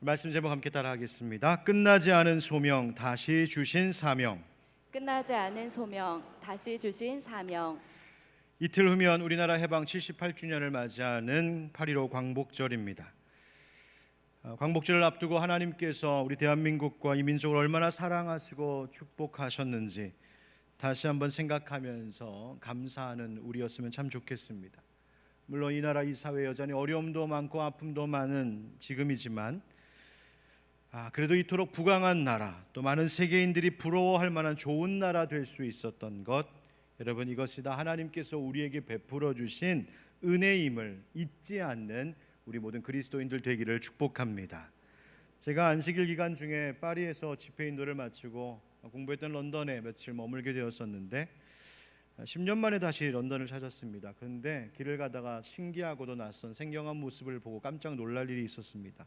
말씀 제목 함께 따라하겠습니다. 끝나지 않은 소명, 다시 주신 사명. 끝나지 않은 소명, 다시 주신 사명. 이틀 후면 우리나라 해방 78주년을 맞이하는 8.15 광복절입니다. 광복절을 앞두고 하나님께서 우리 대한민국과 이 민족을 얼마나 사랑하시고 축복하셨는지 다시 한번 생각하면서 감사하는 우리였으면 참 좋겠습니다. 물론 이 나라 이 사회 여전히 어려움도 많고 아픔도 많은 지금이지만 그래도 이토록 부강한 나라, 또 많은 세계인들이 부러워할 만한 좋은 나라 될 수 있었던 것, 여러분, 이것이 다 하나님께서 우리에게 베풀어 주신 은혜임을 잊지 않는 우리 모든 그리스도인들 되기를 축복합니다. 제가 안식일 기간 중에 파리에서 집회 인도를 마치고 공부했던 런던에 며칠 머물게 되었었는데 10년 만에 다시 런던을 찾았습니다. 그런데 길을 가다가 신기하고도 낯선 생경한 모습을 보고 깜짝 놀랄 일이 있었습니다.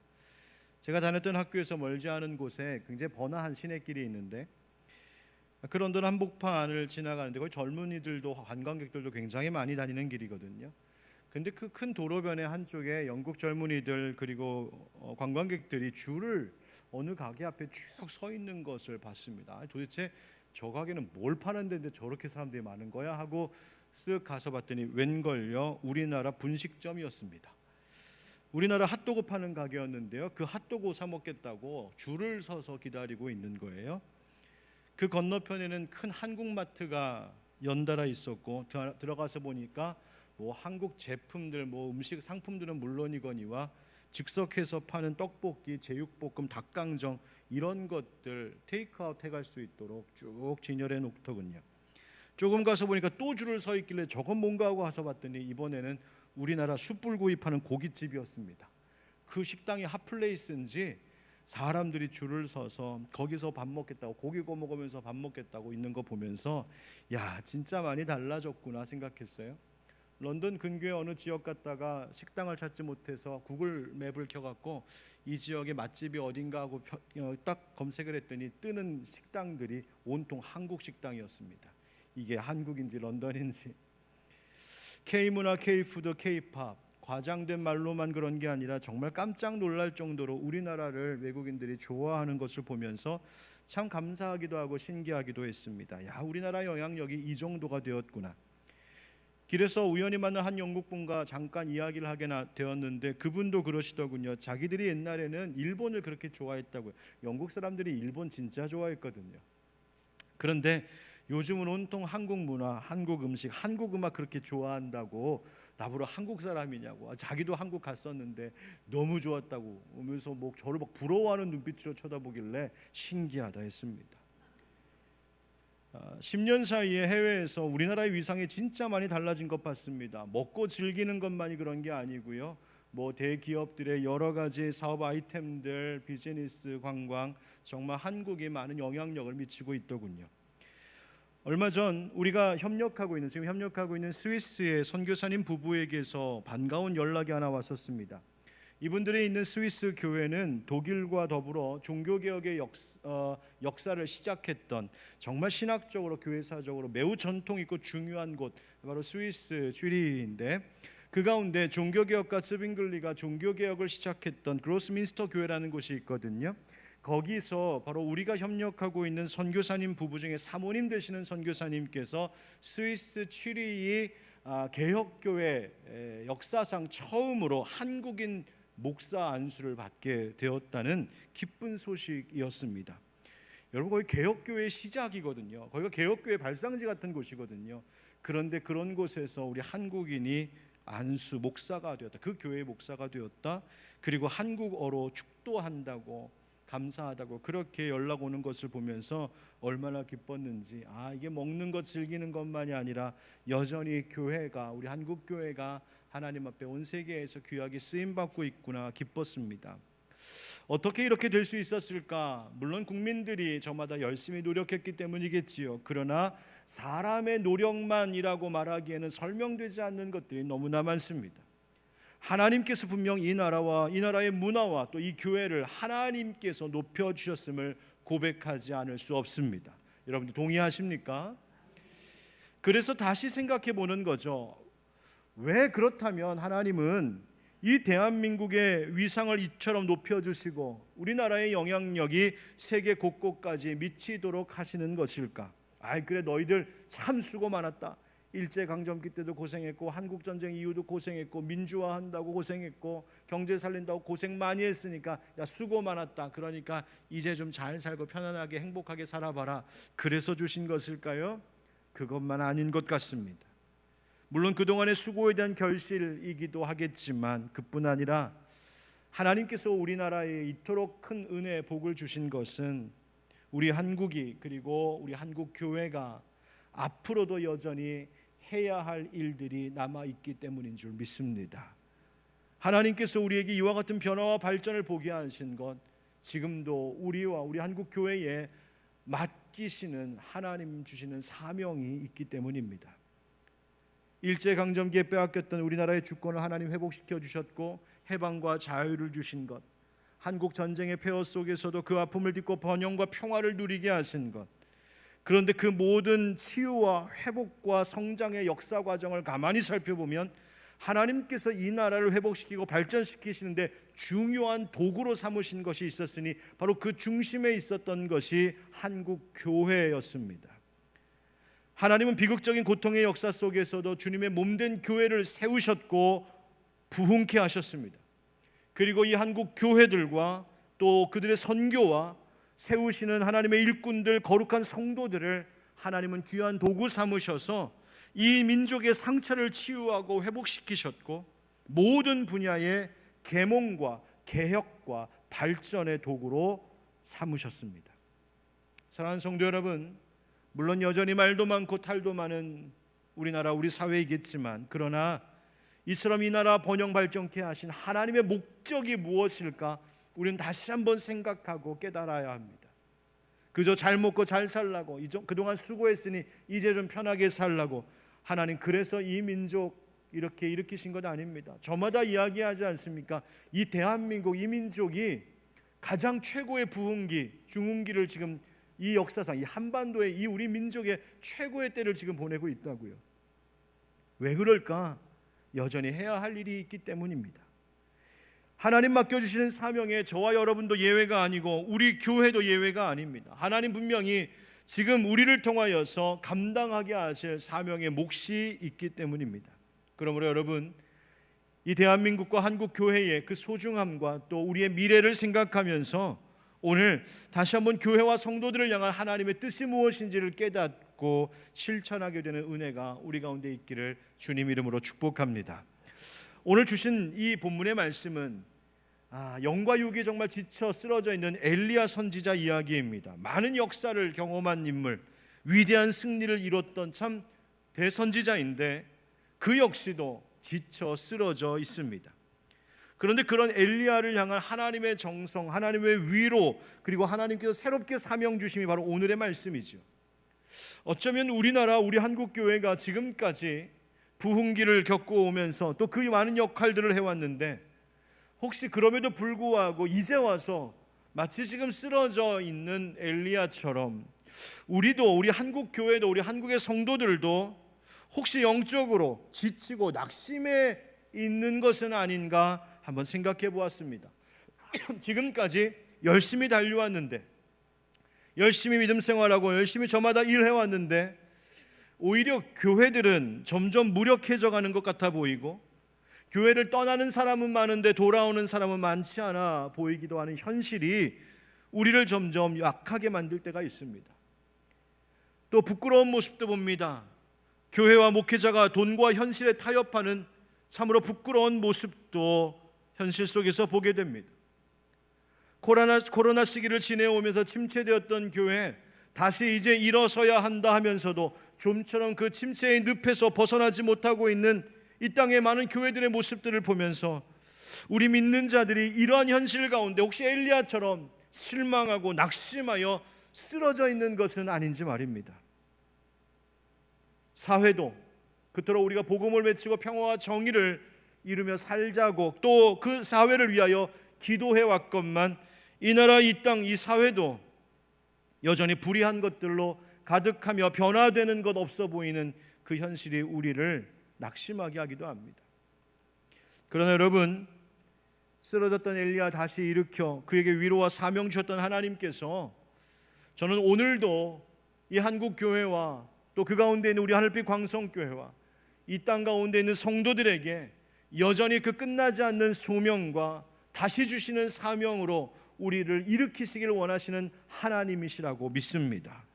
제가 다녔던 학교에서 멀지 않은 곳에 굉장히 번화한 시내길이 있는데 그 런던 한복판을 지나가는데 거기 젊은이들도 관광객들도 굉장히 많이 다니는 길이거든요. 근데 그 큰 도로변의 한쪽에 영국 젊은이들 그리고 관광객들이 줄을 어느 가게 앞에 쭉 서 있는 것을 봤습니다. 도대체 저 가게는 뭘 파는 데인데 저렇게 사람들이 많은 거야 하고 쓱 가서 봤더니 웬걸요, 우리나라 분식점이었습니다. 우리나라 핫도그 파는 가게였는데요, 그 핫도그 사 먹겠다고 줄을 서서 기다리고 있는 거예요. 그 건너편에는 큰 한국마트가 연달아 있었고 들어가서 보니까 뭐 한국 제품들, 뭐 음식 상품들은 물론이거니와 즉석해서 파는 떡볶이, 제육볶음, 닭강정 이런 것들 테이크아웃 해갈 수 있도록 쭉 진열해 놓더군요. 조금 가서 보니까 또 줄을 서 있길래 저건 뭔가 하고 가서 봤더니 이번에는 우리나라 숯불구이 파는 고깃집이었습니다. 그 식당이 핫플레이스인지 사람들이 줄을 서서 거기서 밥 먹겠다고, 고기 구워 먹으면서 밥 먹겠다고 있는 거 보면서 야, 진짜 많이 달라졌구나 생각했어요. 런던 근교의 어느 지역 갔다가 식당을 찾지 못해서 구글 맵을 켜갖고 이 지역의 맛집이 어딘가 하고 딱 검색을 했더니 뜨는 식당들이 온통 한국 식당이었습니다. 이게 한국인지 런던인지. K문화, K푸드, K팝, 과장된 말로만 그런 게 아니라 정말 깜짝 놀랄 정도로 우리나라를 외국인들이 좋아하는 것을 보면서 참 감사하기도 하고 신기하기도 했습니다. 야, 우리나라 영향력이 이 정도가 되었구나. 길에서 우연히 만난 한 영국분과 잠깐 이야기를 하게 되었는데 그분도 그러시더군요. 자기들이 옛날에는 일본을 그렇게 좋아했다고요. 영국 사람들이 일본 진짜 좋아했거든요. 그런데 요즘은 온통 한국 문화, 한국 음식, 한국 음악 그렇게 좋아한다고 나보러 한국 사람이냐고, 자기도 한국 갔었는데 너무 좋았다고 오면서 저를 부러워하는 눈빛으로 쳐다보길래 신기하다 했습니다. 10년 사이에 해외에서 우리나라의 위상이 진짜 많이 달라진 것 같습니다. 먹고 즐기는 것만이 그런 게 아니고요. 대기업들의 여러 가지 사업 아이템들, 비즈니스, 관광, 정말 한국이 많은 영향력을 미치고 있더군요. 얼마 전 우리가 지금 협력하고 있는 스위스의 선교사님 부부에게서 반가운 연락이 하나 왔었습니다. 이분들이 있는 스위스 교회는 독일과 더불어 종교개혁의 역사를 시작했던 정말 신학적으로 교회사적으로 매우 전통 있고 중요한 곳, 바로 스위스 쥐리히인데 그 가운데 종교개혁가 스빙글리가 종교개혁을 시작했던 그로스민스터 교회라는 곳이 있거든요. 거기서 바로 우리가 협력하고 있는 선교사님 부부 중에 사모님 되시는 선교사님께서 스위스 쥐리히 개혁교회 역사상 처음으로 한국인 목사 안수를 받게 되었다는 기쁜 소식이었습니다. 여러분, 거기 개혁교회의 시작이거든요. 거기가 개혁교회 발상지 같은 곳이거든요. 그런데 그런 곳에서 우리 한국인이 안수 목사가 되었다. 그 교회의 목사가 되었다. 그리고 한국어로 축도한다고, 감사하다고 그렇게 연락 오는 것을 보면서 얼마나 기뻤는지, 이게 먹는 것 즐기는 것만이 아니라 여전히 교회가, 우리 한국 교회가 하나님 앞에 온 세계에서 귀하게 쓰임받고 있구나 기뻤습니다. 어떻게 이렇게 될 수 있었을까? 물론 국민들이 저마다 열심히 노력했기 때문이겠지요. 그러나 사람의 노력만이라고 말하기에는 설명되지 않는 것들이 너무나 많습니다. 하나님께서 분명 이 나라와 이 나라의 문화와 또 이 교회를 하나님께서 높여주셨음을 고백하지 않을 수 없습니다. 여러분들 동의하십니까? 그래서 다시 생각해 보는 거죠. 왜 그렇다면 하나님은 이 대한민국의 위상을 이처럼 높여주시고 우리나라의 영향력이 세계 곳곳까지 미치도록 하시는 것일까? 아이 그래 너희들 참 수고 많았다. 일제강점기 때도 고생했고 한국전쟁 이후도 고생했고 민주화한다고 고생했고 경제 살린다고 고생 많이 했으니까 야 수고 많았다. 그러니까 이제 좀 잘 살고 편안하게 행복하게 살아봐라. 그래서 주신 것일까요? 그것만 아닌 것 같습니다. 물론 그동안의 수고에 대한 결실이기도 하겠지만 그뿐 아니라 하나님께서 우리나라에 이토록 큰 은혜 복을 주신 것은 우리 한국이 그리고 우리 한국 교회가 앞으로도 여전히 해야 할 일들이 남아있기 때문인 줄 믿습니다. 하나님께서 우리에게 이와 같은 변화와 발전을 보게 하신 것 지금도 우리와 우리 한국 교회에 맡기시는 하나님 주시는 사명이 있기 때문입니다. 일제강점기에 빼앗겼던 우리나라의 주권을 하나님 회복시켜 주셨고 해방과 자유를 주신 것, 한국 전쟁의 폐허 속에서도 그 아픔을 딛고 번영과 평화를 누리게 하신 것, 그런데 그 모든 치유와 회복과 성장의 역사 과정을 가만히 살펴보면 하나님께서 이 나라를 회복시키고 발전시키시는데 중요한 도구로 삼으신 것이 있었으니 바로 그 중심에 있었던 것이 한국 교회였습니다. 하나님은 비극적인 고통의 역사 속에서도 주님의 몸된 교회를 세우셨고 부흥케 하셨습니다. 그리고 이 한국 교회들과 또 그들의 선교와 세우시는 하나님의 일꾼들, 거룩한 성도들을 하나님은 귀한 도구 삼으셔서 이 민족의 상처를 치유하고 회복시키셨고 모든 분야의 계몽과 개혁과 발전의 도구로 삼으셨습니다. 사랑하는 성도 여러분, 물론 여전히 말도 많고 탈도 많은 우리나라 우리 사회이겠지만 그러나 이처럼 이 나라 번영 발전케 하신 하나님의 목적이 무엇일까 우리는 다시 한번 생각하고 깨달아야 합니다. 그저 잘 먹고 잘 살라고 그동안 수고했으니 이제 좀 편하게 살라고 하나님 그래서 이 민족 이렇게 일으키신 것 아닙니다. 저마다 이야기하지 않습니까? 이 대한민국 이 민족이 가장 최고의 부흥기 중흥기를 지금 이 역사상 이 한반도의 이 우리 민족의 최고의 때를 지금 보내고 있다고요. 왜 그럴까? 여전히 해야 할 일이 있기 때문입니다. 하나님 맡겨주시는 사명에 저와 여러분도 예외가 아니고 우리 교회도 예외가 아닙니다. 하나님 분명히 지금 우리를 통하여서 감당하게 하실 사명의 몫이 있기 때문입니다. 그러므로 여러분 이 대한민국과 한국 교회의 그 소중함과 또 우리의 미래를 생각하면서 오늘 다시 한번 교회와 성도들을 향한 하나님의 뜻이 무엇인지를 깨닫고 실천하게 되는 은혜가 우리 가운데 있기를 주님 이름으로 축복합니다. 오늘 주신 이 본문의 말씀은 영과 육이 정말 지쳐 쓰러져 있는 엘리야 선지자 이야기입니다. 많은 역사를 경험한 인물, 위대한 승리를 이뤘던 참 대선지자인데 그 역시도 지쳐 쓰러져 있습니다. 그런데 그런 엘리야를 향한 하나님의 정성, 하나님의 위로, 그리고 하나님께서 새롭게 사명 주심이 바로 오늘의 말씀이죠. 어쩌면 우리나라, 우리 한국교회가 지금까지 부흥기를 겪어오면서 또 그 많은 역할들을 해왔는데 혹시 그럼에도 불구하고 이제 와서 마치 지금 쓰러져 있는 엘리야처럼 우리도, 우리 한국교회도, 우리 한국의 성도들도 혹시 영적으로 지치고 낙심해 있는 것은 아닌가 한번 생각해 보았습니다. 지금까지 열심히 달려왔는데, 열심히 믿음 생활하고 열심히 저마다 일해왔는데 오히려 교회들은 점점 무력해져 가는 것 같아 보이고 교회를 떠나는 사람은 많은데 돌아오는 사람은 많지 않아 보이기도 하는 현실이 우리를 점점 약하게 만들 때가 있습니다. 또 부끄러운 모습도 봅니다. 교회와 목회자가 돈과 현실에 타협하는 참으로 부끄러운 모습도 현실 속에서 보게 됩니다. 코로나 시기를 지내오면서 침체되었던 교회 다시 이제 일어서야 한다 하면서도 좀처럼 그 침체의 늪에서 벗어나지 못하고 있는 이 땅의 많은 교회들의 모습들을 보면서 우리 믿는 자들이 이러한 현실 가운데 혹시 엘리야처럼 실망하고 낙심하여 쓰러져 있는 것은 아닌지 말입니다. 사회도 그토록 우리가 복음을 외치고 평화와 정의를 이루며 살자고 또 그 사회를 위하여 기도해 왔건만 이 나라, 이 땅, 이 사회도 여전히 불의한 것들로 가득하며 변화되는 것 없어 보이는 그 현실이 우리를 낙심하게 하기도 합니다. 그러나 여러분, 쓰러졌던 엘리야 다시 일으켜 그에게 위로와 사명 주셨던 하나님께서 저는 오늘도 이 한국 교회와 또 그 가운데 있는 우리 하늘빛 광성교회와 이 땅 가운데 있는 성도들에게 여전히 그 끝나지 않는 소명과 다시 주시는 사명으로 우리를 일으키시길 원하시는 하나님이시라고 믿습니다.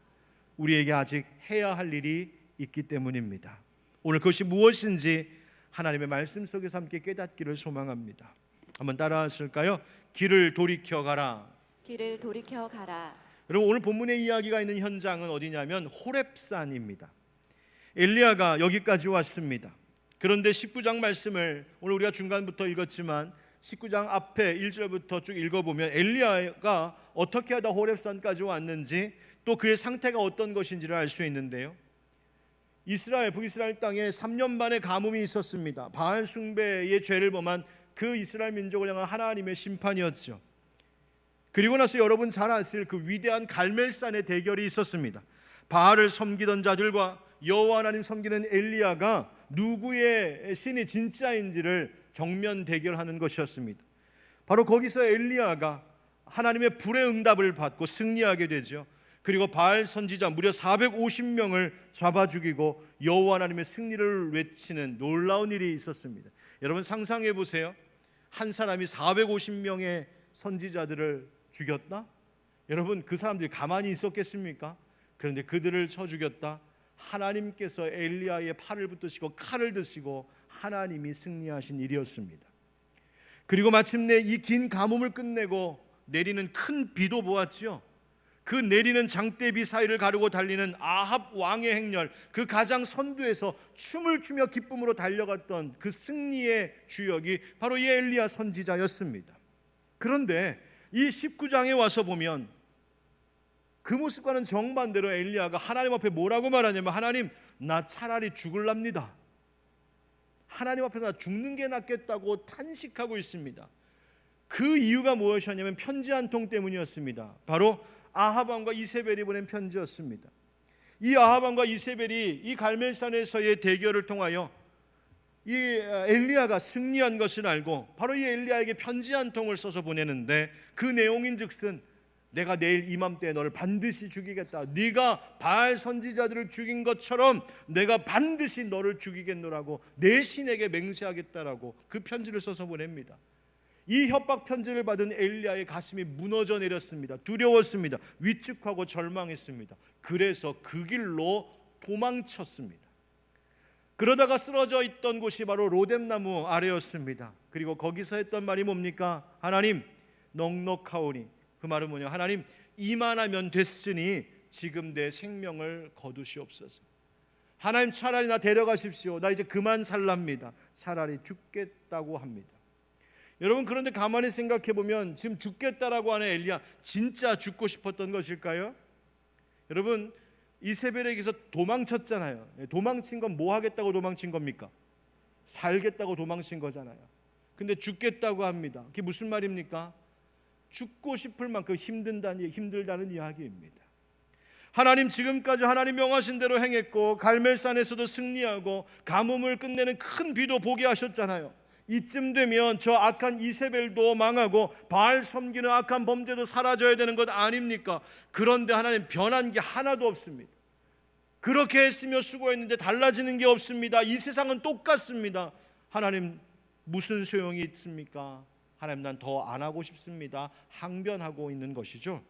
우리에게 아직 해야 할 일이 있기 때문입니다. 오늘 그것이 무엇인지 하나님의 말씀 속에서 함께 깨닫기를 소망합니다. 한번 따라하실까요? 길을 돌이켜 가라. 길을 돌이켜 가라. 여러분, 오늘 본문의 이야기가 있는 현장은 어디냐면 호렙산입니다. 엘리야가 여기까지 왔습니다. 그런데 19장 말씀을 오늘 우리가 중간부터 읽었지만 19장 앞에 1절부터 쭉 읽어보면 엘리야가 어떻게 하다 호렙산까지 왔는지 또 그의 상태가 어떤 것인지를 알 수 있는데요, 북이스라엘 땅에 3년 반의 가뭄이 있었습니다. 바알 숭배의 죄를 범한 그 이스라엘 민족을 향한 하나님의 심판이었죠. 그리고 나서 여러분 잘 아실 그 위대한 갈멜산의 대결이 있었습니다. 바알을 섬기던 자들과 여호와 하나님 섬기는 엘리야가 누구의 신이 진짜인지를 정면 대결하는 것이었습니다. 바로 거기서 엘리야가 하나님의 불의 응답을 받고 승리하게 되죠. 그리고 바알 선지자 무려 450명을 잡아 죽이고 여호와 하나님의 승리를 외치는 놀라운 일이 있었습니다. 여러분 상상해 보세요. 한 사람이 450명의 선지자들을 죽였다? 여러분 그 사람들이 가만히 있었겠습니까? 그런데 그들을 쳐 죽였다. 하나님께서 엘리야의 팔을 붙드시고 칼을 드시고 하나님이 승리하신 일이었습니다. 그리고 마침내 이 긴 가뭄을 끝내고 내리는 큰 비도 보았지요. 그 내리는 장대비 사이를 가르고 달리는 아합 왕의 행렬, 그 가장 선두에서 춤을 추며 기쁨으로 달려갔던 그 승리의 주역이 바로 이 엘리야 선지자였습니다. 그런데 이 19장에 와서 보면 그 모습과는 정반대로 엘리야가 하나님 앞에 뭐라고 말하냐면, 하나님 나 차라리 죽을랍니다. 하나님 앞에서 나 죽는 게 낫겠다고 탄식하고 있습니다. 그 이유가 무엇이었냐면 편지 한 통 때문이었습니다. 바로 아합 왕과 이세벨이 보낸 편지였습니다. 이 아합 왕과 이세벨이 이 갈멜산에서의 대결을 통하여 이 엘리야가 승리한 것을 알고 바로 이 엘리야에게 편지 한 통을 써서 보내는데, 그 내용인즉슨 내가 내일 이맘때에 너를 반드시 죽이겠다. 네가 바알 선지자들을 죽인 것처럼 내가 반드시 너를 죽이겠노라고 내 신에게 맹세하겠다라고 그 편지를 써서 보냅니다. 이 협박 편지를 받은 엘리야의 가슴이 무너져 내렸습니다. 두려웠습니다. 위축하고 절망했습니다. 그래서 그 길로 도망쳤습니다. 그러다가 쓰러져 있던 곳이 바로 로뎀나무 아래였습니다. 그리고 거기서 했던 말이 뭡니까? 하나님 넉넉하오니, 그 말은 뭐냐? 하나님 이만하면 됐으니 지금 내 생명을 거두시옵소서. 하나님 차라리 나 데려가십시오. 나 이제 그만 살랍니다. 차라리 죽겠다고 합니다. 여러분 그런데 가만히 생각해 보면 지금 죽겠다라고 하는 엘리야 진짜 죽고 싶었던 것일까요? 여러분 이세벨에게서 도망쳤잖아요. 도망친 건 뭐 하겠다고 도망친 겁니까? 살겠다고 도망친 거잖아요. 근데 죽겠다고 합니다. 그게 무슨 말입니까? 죽고 싶을 만큼 힘들다는 이야기입니다. 하나님 지금까지 하나님 명하신 대로 행했고 갈멜산에서도 승리하고 가뭄을 끝내는 큰 비도 보게 하셨잖아요. 이쯤 되면 저 악한 이세벨도 망하고 바알 섬기는 악한 범죄도 사라져야 되는 것 아닙니까? 그런데 하나님 변한 게 하나도 없습니다. 그렇게 했으며 수고했는데 달라지는 게 없습니다. 이 세상은 똑같습니다. 하나님 무슨 소용이 있습니까? 하나님 난 더 안 하고 싶습니다. 항변하고 있는 것이죠.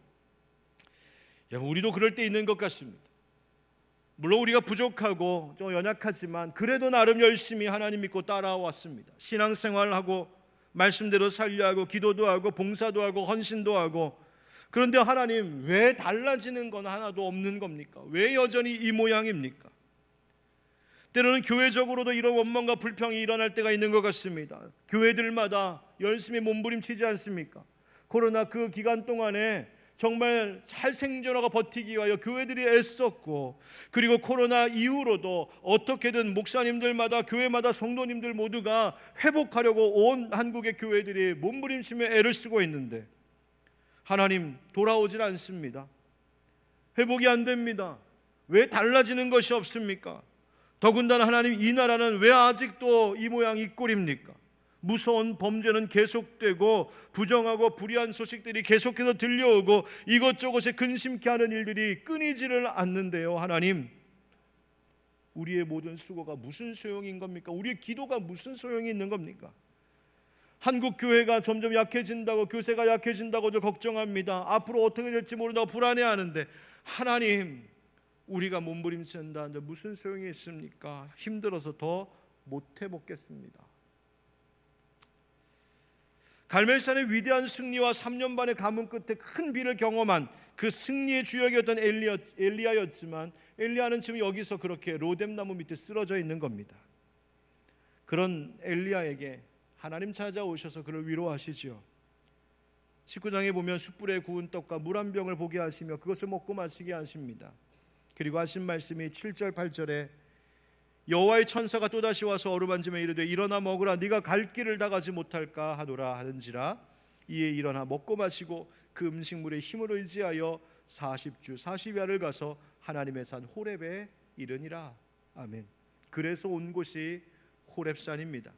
여러분 우리도 그럴 때 있는 것 같습니다. 물론 우리가 부족하고 좀 연약하지만 그래도 나름 열심히 하나님 믿고 따라왔습니다. 신앙생활하고 말씀대로 살려 하고 기도도 하고 봉사도 하고 헌신도 하고. 그런데 하나님 왜 달라지는 건 하나도 없는 겁니까? 왜 여전히 이 모양입니까? 때로는 교회적으로도 이런 원망과 불평이 일어날 때가 있는 것 같습니다. 교회들마다 열심히 몸부림치지 않습니까? 코로나 그 기간 동안에 정말 잘 생존하고 버티기 위하여 교회들이 애썼고, 그리고 코로나 이후로도 어떻게든 목사님들마다 교회마다 성도님들 모두가 회복하려고 온 한국의 교회들이 몸부림치며 애를 쓰고 있는데 하나님 돌아오질 않습니다. 회복이 안 됩니다. 왜 달라지는 것이 없습니까? 더군다나 하나님 이 나라는 왜 아직도 이 모양 이 꼴입니까? 무서운 범죄는 계속되고 부정하고 불의한 소식들이 계속해서 들려오고 이것저것에 근심케 하는 일들이 끊이지를 않는데요. 하나님, 우리의 모든 수고가 무슨 소용인 겁니까? 우리의 기도가 무슨 소용이 있는 겁니까? 한국 교회가 점점 약해진다고, 교세가 약해진다고들 걱정합니다. 앞으로 어떻게 될지 모른다고 불안해하는데, 하나님, 우리가 몸부림친다는데 무슨 소용이 있습니까? 힘들어서 더 못해 먹겠습니다. 갈멜산의 위대한 승리와 3년 반의 가문 끝에 큰 비를 경험한 그 승리의 주역이었던 엘리야였지만, 엘리야는 지금 여기서 그렇게 로뎀나무 밑에 쓰러져 있는 겁니다. 그런 엘리야에게 하나님 찾아오셔서 그를 위로하시지요. 19장에 보면 숯불에 구운 떡과 물 한 병을 보게 하시며 그것을 먹고 마시게 하십니다. 그리고 하신 말씀이 7절 8절에 여호와의 천사가 또다시 와서 어루만지며 이르되 일어나 먹으라, 네가 갈 길을 다 가지 못할까 하노라 하는지라. 이에 일어나 먹고 마시고 그 음식물의 힘을 의지하여 40주 40야를 가서 하나님의 산 호렙에 이르니라. 아멘. 그래서 온 곳이 호렙산입니다.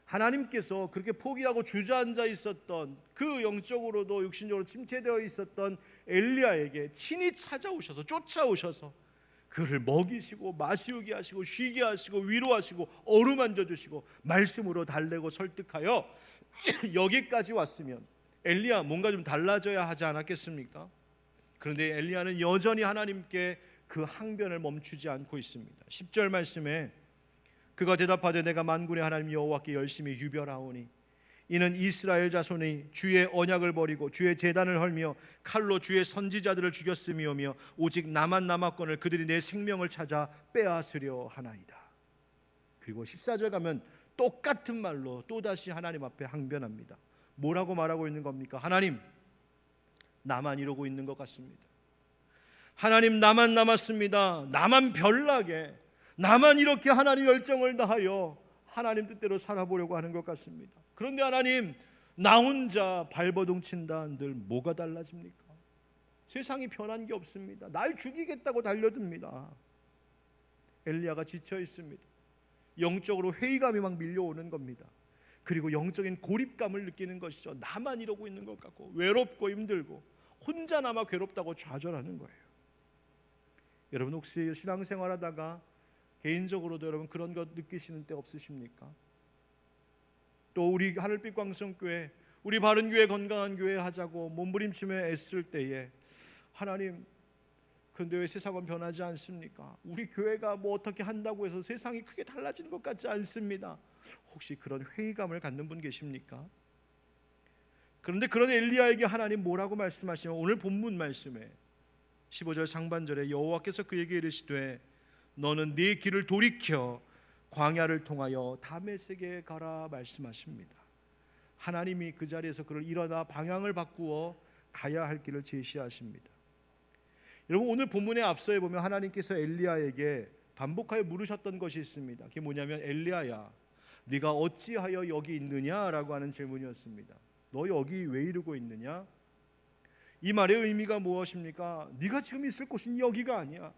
하나님께서 그렇게 포기하고 주저앉아 있었던, 그 영적으로도 육신적으로 침체되어 있었던 엘리야에게 친히 찾아오셔서, 쫓아오셔서 그를 먹이시고 마시우게 하시고 쉬게 하시고 위로하시고 어루만져 주시고 말씀으로 달래고 설득하여 여기까지 왔으면 엘리야 뭔가 좀 달라져야 하지 않았겠습니까? 그런데 엘리야는 여전히 하나님께 그 항변을 멈추지 않고 있습니다. 10절 말씀에 그가 대답하되 내가 만군의 하나님 여호와께 열심히 유별하오니 이는 이스라엘 자손이 주의 언약을 버리고 주의 제단을 헐며 칼로 주의 선지자들을 죽였음이오며 오직 나만 남았거늘 그들이 내 생명을 찾아 빼앗으려 하나이다. 그리고 14절 가면 똑같은 말로 또다시 하나님 앞에 항변합니다. 뭐라고 말하고 있는 겁니까? 하나님, 나만 이러고 있는 것 같습니다. 하나님, 나만 남았습니다. 나만 별나게, 나만 이렇게 하나님 열정을 다하여 하나님 뜻대로 살아보려고 하는 것 같습니다. 그런데 하나님, 나 혼자 발버둥 친다 한들 뭐가 달라집니까? 세상이 변한 게 없습니다. 날 죽이겠다고 달려듭니다. 엘리야가 지쳐 있습니다. 영적으로 회의감이 막 밀려오는 겁니다. 그리고 영적인 고립감을 느끼는 것이죠. 나만 이러고 있는 것 같고 외롭고 힘들고 혼자 남아 괴롭다고 좌절하는 거예요. 여러분, 혹시 신앙생활하다가 개인적으로도 여러분 그런 것 느끼시는 때 없으십니까? 또 우리 하늘빛 광성교회, 우리 바른교회 건강한 교회 하자고 몸부림치며 애쓸 때에 하나님, 그런데 왜 세상은 변하지 않습니까? 우리 교회가 뭐 어떻게 한다고 해서 세상이 크게 달라지는 것 같지 않습니다. 혹시 그런 회의감을 갖는 분 계십니까? 그런데 그런 엘리야에게 하나님 뭐라고 말씀하시냐면 오늘 본문 말씀에 15절 상반절에 여호와께서 그에게 이르시되 너는 네 길을 돌이켜 광야를 통하여 다메섹에 가라 말씀하십니다. 하나님이 그 자리에서 그를 일어나 방향을 바꾸어 가야 할 길을 제시하십니다. 여러분, 오늘 본문의 앞서에 보면 하나님께서 엘리야에게 반복하여 물으셨던 것이 있습니다. 그게 뭐냐면 엘리야야, 네가 어찌하여 여기 있느냐라고 하는 질문이었습니다. 너 여기 왜 이러고 있느냐? 이 말의 의미가 무엇입니까? 네가 지금 있을 곳은 여기가 아니야.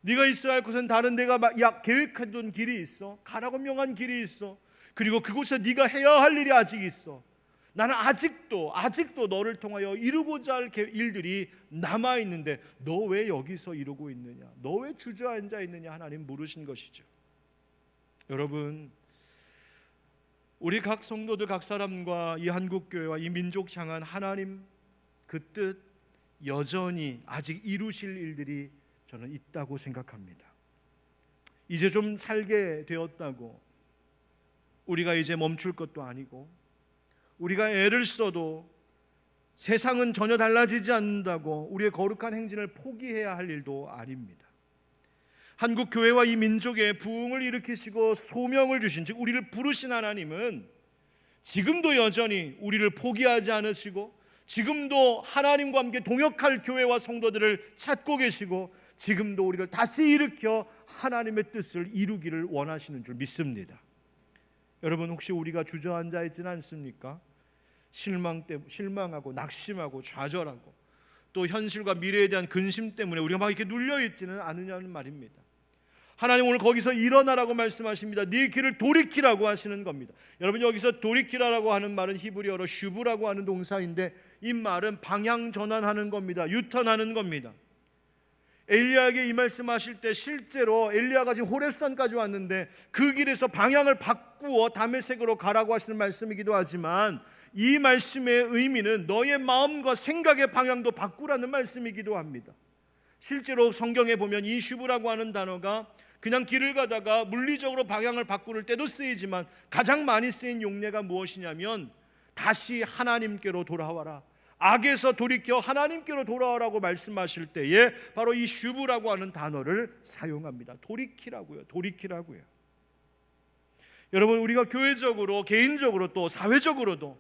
네가 있어야 할 곳은 다른 데가 계획해둔 길이 있어. 가라고 명한 길이 있어. 그리고 그곳에 네가 해야 할 일이 아직 있어. 나는 아직도 너를 통하여 이루고자 할 일들이 남아있는데 너 왜 여기서 이루고 있느냐? 너 왜 주저앉아 있느냐? 하나님 물으신 것이죠. 여러분, 우리 각 성도들, 각 사람과 이 한국교회와 이 민족 향한 하나님 그 뜻 여전히 아직 이루실 일들이 저는 있다고 생각합니다. 이제 좀 살게 되었다고 우리가 이제 멈출 것도 아니고, 우리가 애를 써도 세상은 전혀 달라지지 않는다고 우리의 거룩한 행진을 포기해야 할 일도 아닙니다. 한국 교회와 이 민족의 부흥을 일으키시고 소명을 주신, 즉 우리를 부르신 하나님은 지금도 여전히 우리를 포기하지 않으시고 지금도 하나님과 함께 동역할 교회와 성도들을 찾고 계시고 지금도 우리를 다시 일으켜 하나님의 뜻을 이루기를 원하시는 줄 믿습니다. 여러분, 혹시 우리가 주저앉아 있지는 않습니까? 실망하고 낙심하고 좌절하고 또 현실과 미래에 대한 근심 때문에 우리가 막 이렇게 눌려 있지는 않으냐는 말입니다. 하나님 오늘 거기서 일어나라고 말씀하십니다. 네 길을 돌이키라고 하시는 겁니다. 여러분, 여기서 돌이키라라고 하는 말은 히브리어로 슈브라고 하는 동사인데 이 말은 방향 전환하는 겁니다. 유턴하는 겁니다. 엘리야에게 이 말씀하실 때 실제로 엘리야가 지금 호렙산까지 왔는데 그 길에서 방향을 바꾸어 다메섹으로 가라고 하시는 말씀이기도 하지만 이 말씀의 의미는 너의 마음과 생각의 방향도 바꾸라는 말씀이기도 합니다. 실제로 성경에 보면 이 슈브라고 하는 단어가 그냥 길을 가다가 물리적으로 방향을 바꾸는 때도 쓰이지만 가장 많이 쓰인 용례가 무엇이냐면 다시 하나님께로 돌아와라, 악에서 돌이켜 하나님께로 돌아오라고 말씀하실 때에 바로 이 슈브라고 하는 단어를 사용합니다. 돌이키라고요. 돌이키라고요. 여러분, 우리가 교회적으로, 개인적으로 또 사회적으로도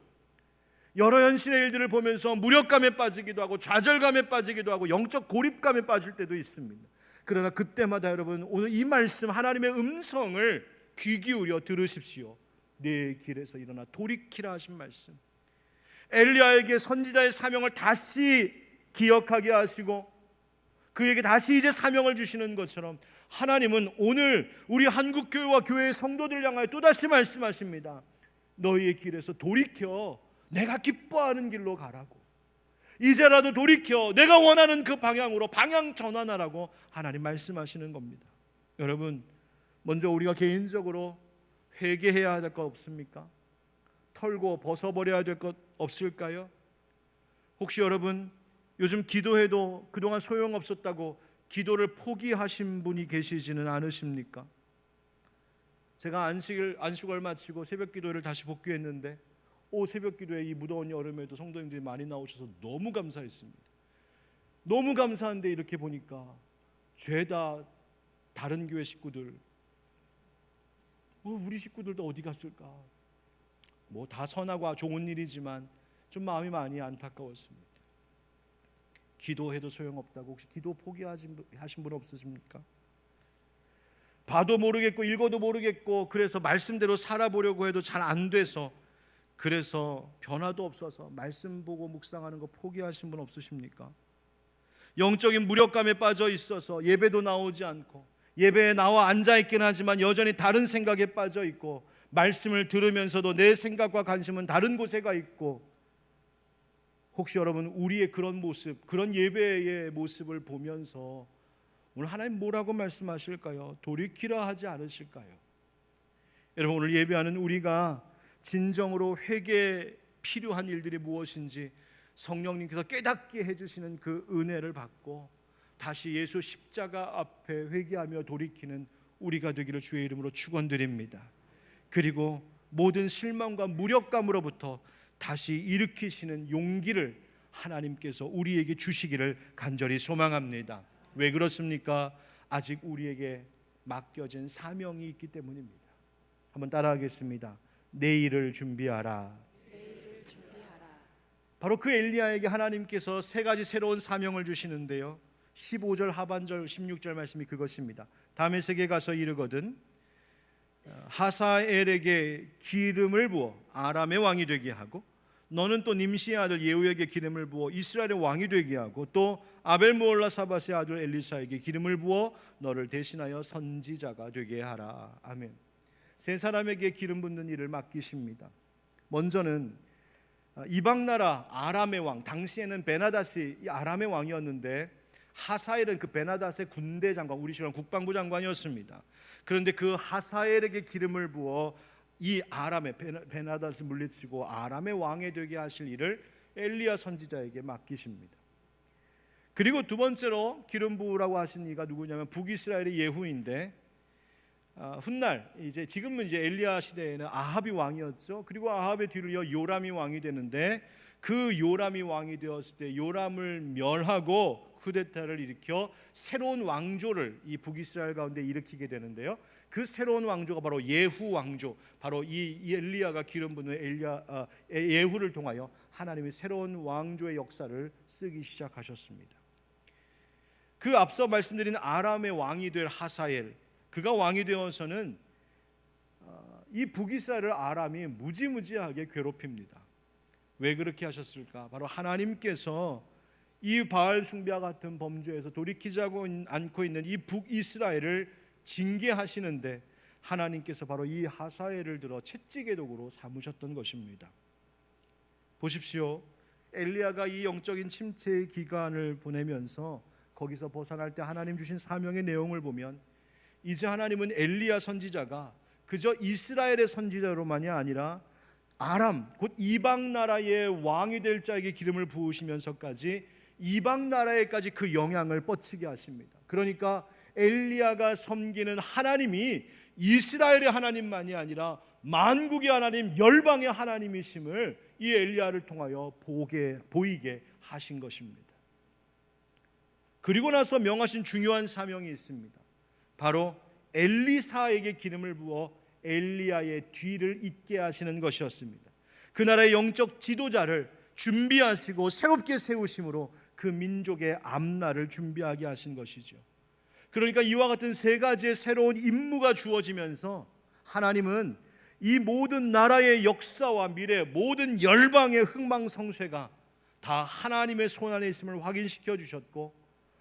여러 현실의 일들을 보면서 무력감에 빠지기도 하고 좌절감에 빠지기도 하고 영적 고립감에 빠질 때도 있습니다. 그러나 그때마다 여러분, 오늘 이 말씀 하나님의 음성을 귀 기울여 들으십시오. 내 길에서 일어나 돌이키라 하신 말씀, 엘리야에게 선지자의 사명을 다시 기억하게 하시고 그에게 다시 이제 사명을 주시는 것처럼 하나님은 오늘 우리 한국교회와 교회의 성도들을 향하여 또다시 말씀하십니다. 너희의 길에서 돌이켜 내가 기뻐하는 길로 가라고, 이제라도 돌이켜 내가 원하는 그 방향으로 방향 전환하라고 하나님 말씀하시는 겁니다. 여러분, 먼저 우리가 개인적으로 회개해야 될 것 없습니까? 털고 벗어버려야 될 것 없을까요? 혹시 여러분 요즘 기도해도 그동안 소용없었다고 기도를 포기하신 분이 계시지는 않으십니까? 제가 안식을 마치고 새벽 기도를 다시 복귀했는데 새벽 기도에 이 무더운 여름에도 성도님들이 많이 나오셔서 너무 감사했습니다. 너무 감사한데 이렇게 보니까 죄다 다른 교회 식구들, 우리 식구들도 어디 갔을까? 다 선하고 좋은 일이지만 좀 마음이 많이 안타까웠습니다. 기도해도 소용없다고 혹시 기도 포기하신 분 없으십니까? 봐도 모르겠고 읽어도 모르겠고 그래서 말씀대로 살아보려고 해도 잘 안 돼서 그래서 변화도 없어서 말씀 보고 묵상하는 거 포기하신 분 없으십니까? 영적인 무력감에 빠져 있어서 예배도 나오지 않고 예배에 나와 앉아있긴 하지만 여전히 다른 생각에 빠져 있고 말씀을 들으면서도 내 생각과 관심은 다른 곳에 가 있고 혹시 여러분 우리의 그런 모습, 그런 예배의 모습을 보면서 오늘 하나님 뭐라고 말씀하실까요? 돌이키라 하지 않으실까요? 여러분, 오늘 예배하는 우리가 진정으로 회개에 필요한 일들이 무엇인지 성령님께서 깨닫게 해주시는 그 은혜를 받고 다시 예수 십자가 앞에 회개하며 돌이키는 우리가 되기를 주의 이름으로 축원드립니다. 그리고 모든 실망과 무력감으로부터 다시 일으키시는 용기를 하나님께서 우리에게 주시기를 간절히 소망합니다. 왜 그렇습니까? 아직 우리에게 맡겨진 사명이 있기 때문입니다. 한번 따라하겠습니다. 내일을 준비하라. 내일을 준비하라. 바로 그 엘리야에게 하나님께서 세 가지 새로운 사명을 주시는데요, 15절 하반절 16절 말씀이 그것입니다. 다메섹에 가서 이르거든 하사엘에게 기름을 부어 아람의 왕이 되게 하고 너는 또 님시의 아들 예후에게 기름을 부어 이스라엘의 왕이 되게 하고 또 아벨므올라 사밧의 아들 엘리사에게 기름을 부어 너를 대신하여 선지자가 되게 하라. 아멘. 세 사람에게 기름 붓는 일을 맡기십니다. 먼저는 이방 나라 아람의 왕, 당시에는 베나닷이 아람의 왕이었는데 하사엘은 그 베나닷의 군대 장관, 우리처럼 국방부 장관이었습니다. 그런데 그 하사엘에게 기름을 부어 이 아람의 베나닷을 물리치고 아람의 왕이 되게 하실 일을 엘리야 선지자에게 맡기십니다. 그리고 두 번째로 기름 부으라고 하신 이가 누구냐면 북이스라엘의 예후인데 훗날 지금은 엘리야 시대에는 아합이 왕이었죠. 그리고 아합의 뒤를 이어 요람이 왕이 되는데 그 요람이 왕이 되었을 때 요람을 멸하고 쿠데타를 일으켜 새로운 왕조를 이 북이스라엘 가운데 일으키게 되는데요, 그 새로운 왕조가 바로 예후 왕조, 바로 이 엘리야가 기름 부는 예후를 통하여 하나님의 새로운 왕조의 역사를 쓰기 시작하셨습니다. 그 앞서 말씀드린 아람의 왕이 될 하사엘, 그가 왕이 되어서는 이 북이스라엘을 아람이 무지무지하게 괴롭힙니다. 왜 그렇게 하셨을까? 바로 하나님께서 이 바알 숭배와 같은 범죄에서 돌이키지 않고 있는 이 북이스라엘을 징계하시는데 하나님께서 바로 이 하사엘을 들어 채찍의 도구로 삼으셨던 것입니다. 보십시오. 엘리야가 이 영적인 침체의 기간을 보내면서 거기서 벗어날 때 하나님 주신 사명의 내용을 보면 이제 하나님은 엘리야 선지자가 그저 이스라엘의 선지자로만이 아니라 아람 곧 이방 나라의 왕이 될 자에게 기름을 부으시면서까지 이방 나라에까지 그 영향을 뻗치게 하십니다. 그러니까 엘리야가 섬기는 하나님이 이스라엘의 하나님만이 아니라 만국의 하나님, 열방의 하나님이심을 이 엘리야를 통하여 보이게 하신 것입니다. 그리고 나서 명하신 중요한 사명이 있습니다. 바로 엘리사에게 기름을 부어 엘리야의 뒤를 잇게 하시는 것이었습니다. 그 나라의 영적 지도자를 준비하시고 새롭게 세우심으로 그 민족의 앞날을 준비하게 하신 것이죠. 그러니까 이와 같은 세 가지의 새로운 임무가 주어지면서 하나님은 이 모든 나라의 역사와 미래, 모든 열방의 흥망성쇠가 다 하나님의 손 안에 있음을 확인시켜 주셨고,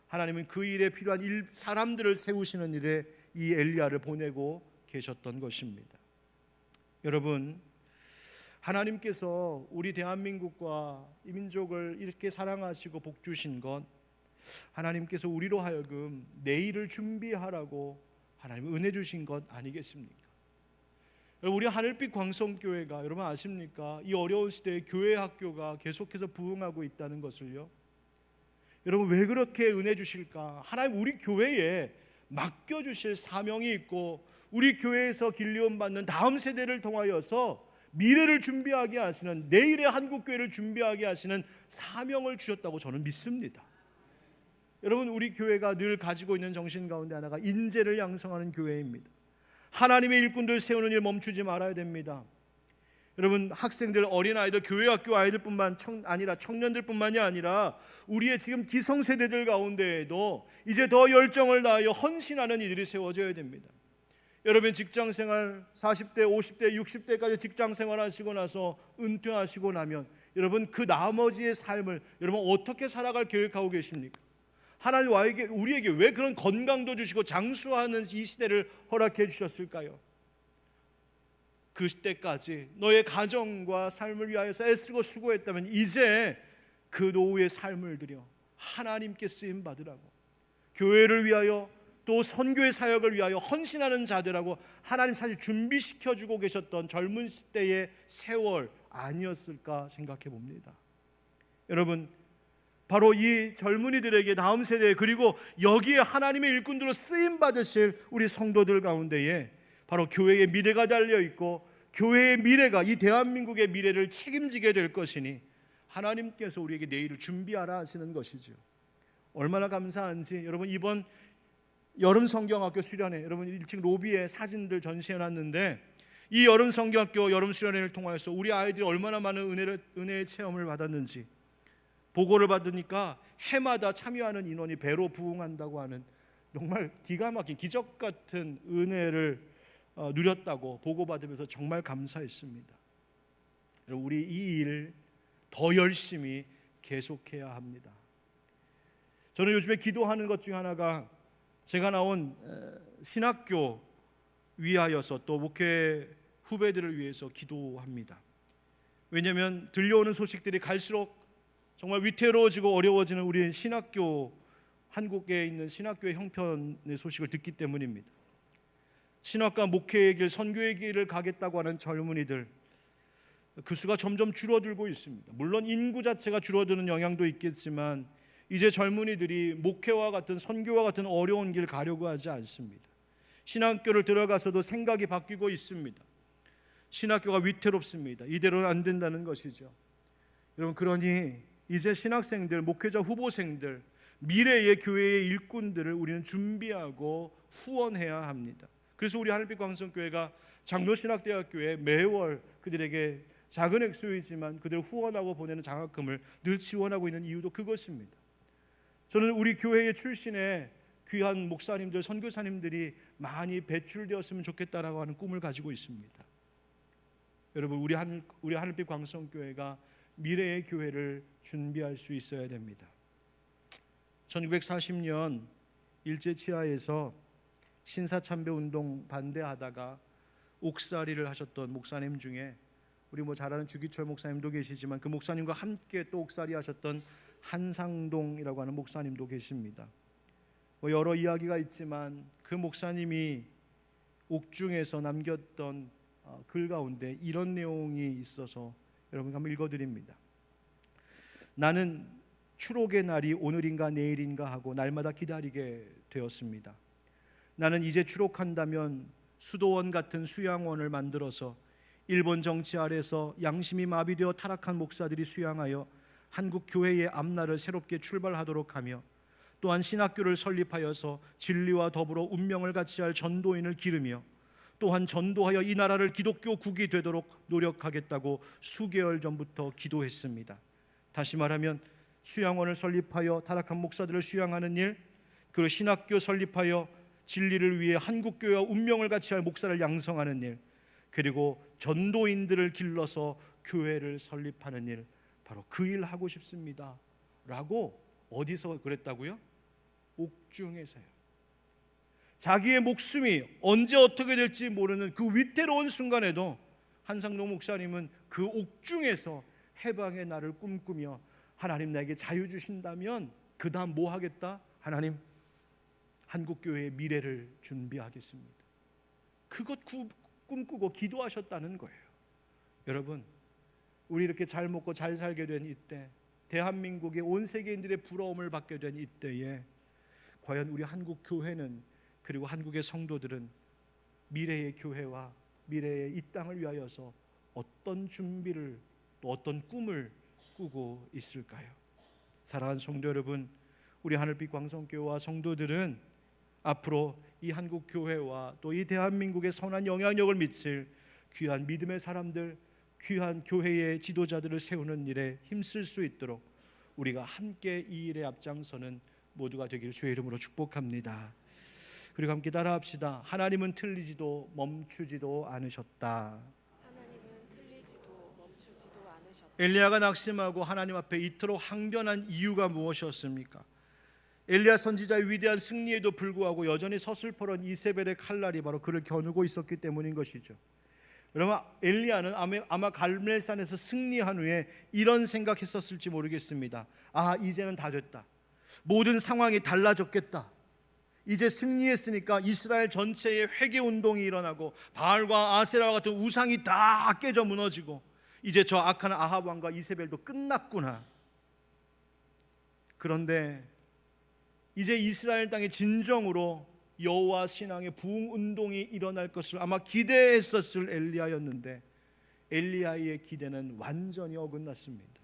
하나님은 그 일에 필요한 사람들을 세우시는 일에 이 엘리야를 보내고 계셨던 것입니다. 여러분, 하나님께서 우리 대한민국과 이 민족을 이렇게 사랑하시고 복 주신 것, 하나님께서 우리로 하여금 내일을 준비하라고 하나님 은혜 주신 것 아니겠습니까? 우리 하늘빛 광성교회가 여러분 아십니까? 이 어려운 시대에 교회 학교가 계속해서 부흥하고 있다는 것을요. 여러분, 왜 그렇게 은혜 주실까? 하나님 우리 교회에 맡겨주실 사명이 있고 우리 교회에서 길리움 받는 다음 세대를 통하여서 미래를 준비하게 하시는, 내일의 한국교회를 준비하게 하시는 사명을 주셨다고 저는 믿습니다. 여러분, 우리 교회가 늘 가지고 있는 정신 가운데 하나가 인재를 양성하는 교회입니다. 하나님의 일꾼들 세우는 일 멈추지 말아야 됩니다. 여러분, 학생들, 어린아이들, 교회학교 아이들뿐만 아니라 청년들뿐만이 아니라 우리의 지금 기성세대들 가운데에도 이제 더 열정을 다하여 헌신하는 이들이 세워져야 됩니다. 여러분, 직장생활 40대, 50대, 60대까지 직장생활 하시고 나서 은퇴하시고 나면 여러분 그 나머지의 삶을 여러분 어떻게 살아갈 계획하고 계십니까? 하나님 우리에게 왜 그런 건강도 주시고 장수하는 이 시대를 허락해 주셨을까요? 그 시대까지 너의 가정과 삶을 위하여서 애쓰고 수고했다면 이제 그 노후의 삶을 들여 하나님께 쓰임 받으라고, 교회를 위하여 또 선교의 사역을 위하여 헌신하는 자들하고 하나님 사실 준비시켜주고 계셨던 젊은 시대의 세월 아니었을까 생각해 봅니다. 여러분, 바로 이 젊은이들에게 다음 세대, 그리고 여기에 하나님의 일꾼들로 쓰임 받으실 우리 성도들 가운데에 바로 교회의 미래가 달려있고 교회의 미래가 이 대한민국의 미래를 책임지게 될 것이니 하나님께서 우리에게 내일을 준비하라 하시는 것이죠. 얼마나 감사한지. 여러분, 이번 여름 성경학교 수련회, 여러분 1층 로비에 사진들 전시해놨는데 이 여름 성경학교 여름 수련회를 통하여서 우리 아이들이 얼마나 많은 은혜의 체험을 받았는지 보고를 받으니까 해마다 참여하는 인원이 배로 부응한다고 하는 정말 기가 막힌 기적 같은 은혜를 누렸다고 보고받으면서 정말 감사했습니다. 우리 이 일 더 열심히 계속해야 합니다. 저는 요즘에 기도하는 것 중에 하나가 제가 나온 신학교 위하여서 또 목회 후배들을 위해서 기도합니다. 왜냐하면 들려오는 소식들이 갈수록 정말 위태로워지고 어려워지는 우리 신학교, 한국에 있는 신학교의 형편의 소식을 듣기 때문입니다. 신학과 목회의 길, 선교의 길을 가겠다고 하는 젊은이들, 그 수가 점점 줄어들고 있습니다. 물론 인구 자체가 줄어드는 영향도 있겠지만 이제 젊은이들이 목회와 같은, 선교와 같은 어려운 길 가려고 하지 않습니다. 신학교를 들어가서도 생각이 바뀌고 있습니다. 신학교가 위태롭습니다. 이대로는 안 된다는 것이죠. 여러분, 그러니 이제 신학생들, 목회자 후보생들, 미래의 교회의 일꾼들을 우리는 준비하고 후원해야 합니다. 그래서 우리 하늘빛 광성교회가 장로신학대학교에 매월 그들에게 작은 액수이지만 그들을 후원하고 보내는 장학금을 늘 지원하고 있는 이유도 그것입니다. 저는 우리 교회의 출신의 귀한 목사님들, 선교사님들이 많이 배출되었으면 좋겠다라고 하는 꿈을 가지고 있습니다. 여러분, 우리 하늘빛 광성교회가 미래의 교회를 준비할 수 있어야 됩니다. 1940년 일제치하에서 신사참배 운동 반대하다가 옥살이를 하셨던 목사님 중에 우리 잘 아는 주기철 목사님도 계시지만 그 목사님과 함께 또 옥살이 하셨던 한상동이라고 하는 목사님도 계십니다. 여러 이야기가 있지만 그 목사님이 옥중에서 남겼던 글 가운데 이런 내용이 있어서 여러분 한번 읽어드립니다. 나는 추록의 날이 오늘인가 내일인가 하고 날마다 기다리게 되었습니다. 나는 이제 추록한다면 수도원 같은 수양원을 만들어서 일본 정치 아래서 양심이 마비되어 타락한 목사들이 수양하여 한국 교회의 앞날을 새롭게 출발하도록 하며 또한 신학교를 설립하여서 진리와 더불어 운명을 같이 할 전도인을 기르며 또한 전도하여 이 나라를 기독교 국이 되도록 노력하겠다고 수개월 전부터 기도했습니다. 다시 말하면 수양원을 설립하여 타락한 목사들을 수양하는 일, 그리고 신학교 설립하여 진리를 위해 한국교회와 운명을 같이 할 목사를 양성하는 일, 그리고 전도인들을 길러서 교회를 설립하는 일, 바로 그 일 하고 싶습니다 라고 어디서 그랬다고요? 옥중에서요. 자기의 목숨이 언제 어떻게 될지 모르는 그 위태로운 순간에도 한상동 목사님은 그 옥중에서 해방의 날을 꿈꾸며 하나님 나에게 자유 주신다면 그 다음 뭐 하겠다? 하나님 한국교회의 미래를 준비하겠습니다. 그것 꿈꾸고 기도하셨다는 거예요. 여러분, 우리 이렇게 잘 먹고 잘 살게 된 이때, 대한민국의 온 세계인들의 부러움을 받게 된 이때에 과연 우리 한국 교회는, 그리고 한국의 성도들은 미래의 교회와 미래의 이 땅을 위하여서 어떤 준비를, 또 어떤 꿈을 꾸고 있을까요? 사랑하는 성도 여러분, 우리 하늘빛 광성교회와 성도들은 앞으로 이 한국 교회와 또 이 대한민국에 선한 영향력을 미칠 귀한 믿음의 사람들, 귀한 교회의 지도자들을 세우는 일에 힘쓸 수 있도록 우리가 함께 이 일에 앞장서는 모두가 되기를 주의 이름으로 축복합니다. 그리고 함께 따라합시다. 하나님은 틀리지도 멈추지도 않으셨다. 하나님은 틀리지도 멈추지도 않으셨다. 엘리야가 낙심하고 하나님 앞에 이토록 항변한 이유가 무엇이었습니까? 엘리야 선지자의 위대한 승리에도 불구하고 여전히 서슬퍼런 이세벨의 칼날이 바로 그를 겨누고 있었기 때문인 것이죠. 여러분, 엘리야는 아마 갈멜산에서 승리한 후에 이런 생각했었을지 모르겠습니다. 이제는 다 됐다. 모든 상황이 달라졌겠다. 이제 승리했으니까 이스라엘 전체의 회개 운동이 일어나고 바알과 아세라와 같은 우상이 다 깨져 무너지고 이제 저 악한 아합 왕과 이세벨도 끝났구나. 그런데 이제 이스라엘 땅에 진정으로 여호와 신앙의 부흥 운동이 일어날 것을 아마 기대했었을 엘리야였는데 엘리야의 기대는 완전히 어긋났습니다.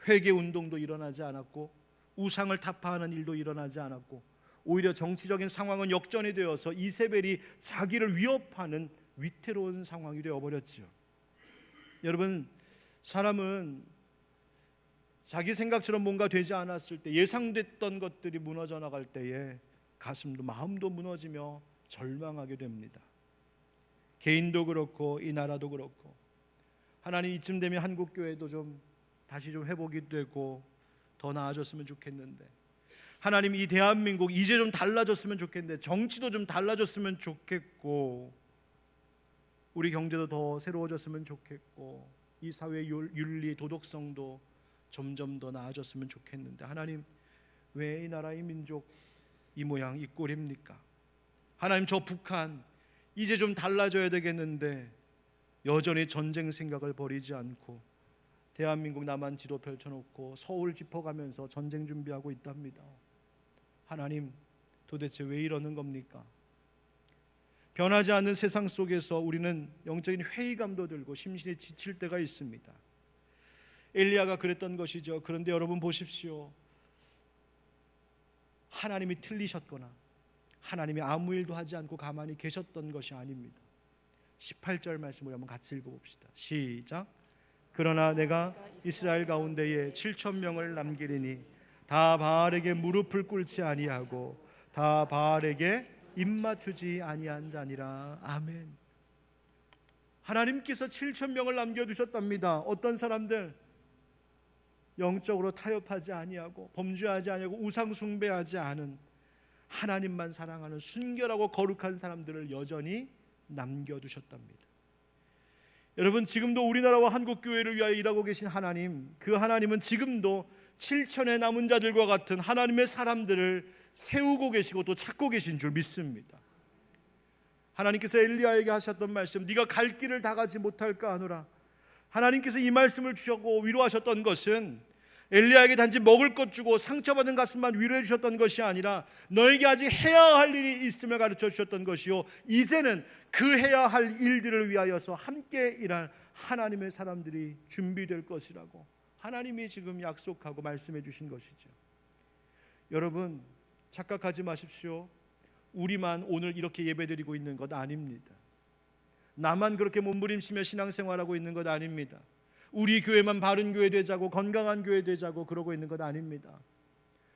회개 운동도 일어나지 않았고 우상을 타파하는 일도 일어나지 않았고 오히려 정치적인 상황은 역전이 되어서 이세벨이 자기를 위협하는 위태로운 상황이 되어버렸죠. 여러분, 사람은 자기 생각처럼 뭔가 되지 않았을 때, 예상됐던 것들이 무너져 나갈 때에 가슴도 마음도 무너지며 절망하게 됩니다. 개인도 그렇고 이 나라도 그렇고, 하나님 이쯤 되면 한국교회도 다시 회복이 되고 더 나아졌으면 좋겠는데, 하나님 이 대한민국 이제 좀 달라졌으면 좋겠는데, 정치도 좀 달라졌으면 좋겠고, 우리 경제도 더 새로워졌으면 좋겠고, 이 사회의 윤리 도덕성도 점점 더 나아졌으면 좋겠는데, 하나님 왜 이 나라 이 민족 이 모양 이 꼴입니까? 하나님 저 북한 이제 좀 달라져야 되겠는데 여전히 전쟁 생각을 버리지 않고 대한민국 남한 지도 펼쳐놓고 서울 짚어가면서 전쟁 준비하고 있답니다. 하나님 도대체 왜 이러는 겁니까? 변하지 않는 세상 속에서 우리는 영적인 회의감도 들고 심신이 지칠 때가 있습니다. 엘리야가 그랬던 것이죠. 그런데 여러분 보십시오. 하나님이 틀리셨거나 하나님이 아무 일도 하지 않고 가만히 계셨던 것이 아닙니다. 18절 말씀을 한번 같이 읽어봅시다. 시작. 그러나 내가 이스라엘 가운데에 7,000명을 남기리니 다 바알에게 무릎을 꿇지 아니하고 다 바알에게 입맞추지 아니한 자니라. 아멘. 하나님께서 7,000명을 남겨두셨답니다. 어떤 사람들? 영적으로 타협하지 아니하고 범죄하지 아니하고 우상 숭배하지 않은, 하나님만 사랑하는 순결하고 거룩한 사람들을 여전히 남겨두셨답니다. 여러분, 지금도 우리나라와 한국교회를 위하여 일하고 계신 하나님, 그 하나님은 지금도 7천의 남은 자들과 같은 하나님의 사람들을 세우고 계시고 또 찾고 계신 줄 믿습니다. 하나님께서 엘리야에게 하셨던 말씀, 네가 갈 길을 다 가지 못할까 하노라. 하나님께서 이 말씀을 주셨고 위로하셨던 것은 엘리야에게 단지 먹을 것 주고 상처받은 가슴만 위로해 주셨던 것이 아니라 너에게 아직 해야 할 일이 있음을 가르쳐 주셨던 것이요, 이제는 그 해야 할 일들을 위하여서 함께 일할 하나님의 사람들이 준비될 것이라고 하나님이 지금 약속하고 말씀해 주신 것이죠. 여러분, 착각하지 마십시오. 우리만 오늘 이렇게 예배드리고 있는 것 아닙니다. 나만 그렇게 몸부림치며 신앙생활하고 있는 것 아닙니다. 우리 교회만 바른 교회 되자고 건강한 교회 되자고 그러고 있는 것 아닙니다.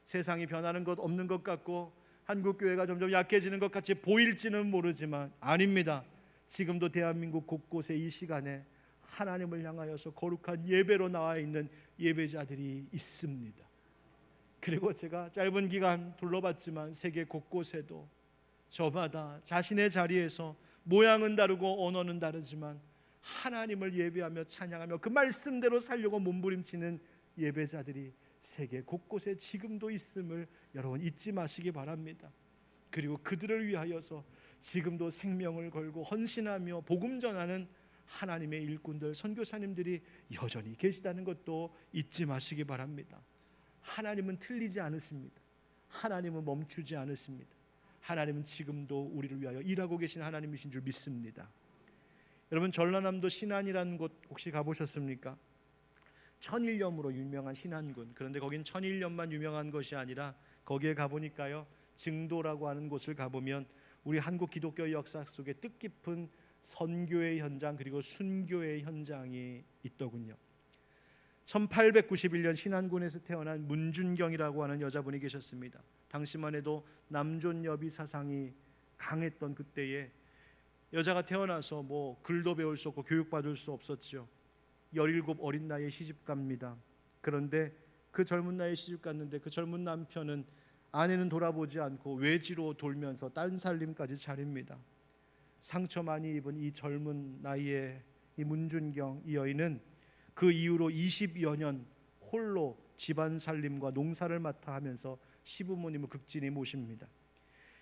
세상이 변하는 것 없는 것 같고 한국 교회가 점점 약해지는 것 같이 보일지는 모르지만 아닙니다. 지금도 대한민국 곳곳에 이 시간에 하나님을 향하여서 거룩한 예배로 나와 있는 예배자들이 있습니다. 그리고 제가 짧은 기간 둘러봤지만 세계 곳곳에도 저마다 자신의 자리에서 모양은 다르고 언어는 다르지만 하나님을 예배하며 찬양하며 그 말씀대로 살려고 몸부림치는 예배자들이 세계 곳곳에 지금도 있음을 여러분 잊지 마시기 바랍니다. 그리고 그들을 위하여서 지금도 생명을 걸고 헌신하며 복음 전하는 하나님의 일꾼들, 선교사님들이 여전히 계시다는 것도 잊지 마시기 바랍니다. 하나님은 틀리지 않으십니다. 하나님은 멈추지 않으십니다. 하나님은 지금도 우리를 위하여 일하고 계신 하나님이신 줄 믿습니다. 여러분, 전라남도 신안이라는 곳 혹시 가보셨습니까? 천일염으로 유명한 신안군. 그런데 거긴 천일염만 유명한 것이 아니라 거기에 가보니까요, 증도라고 하는 곳을 가보면 우리 한국 기독교 역사 속에 뜻깊은 선교의 현장 그리고 순교의 현장이 있더군요. 1891년 신안군에서 태어난 문준경이라고 하는 여자분이 계셨습니다. 당시만 해도 남존여비 사상이 강했던 그때에 여자가 태어나서 뭐 글도 배울 수 없고 교육받을 수 없었죠. 17 어린 나이에 시집 갑니다. 그런데 그 젊은 나이에 시집 갔는데 그 젊은 남편은 아내는 돌아보지 않고 외지로 돌면서 딴 살림까지 차립니다. 상처 많이 입은 이 젊은 나이에 이 문준경 이 여인은 그 이후로 20여 년 홀로 집안 살림과 농사를 맡아 하면서 시부모님을 극진히 모십니다.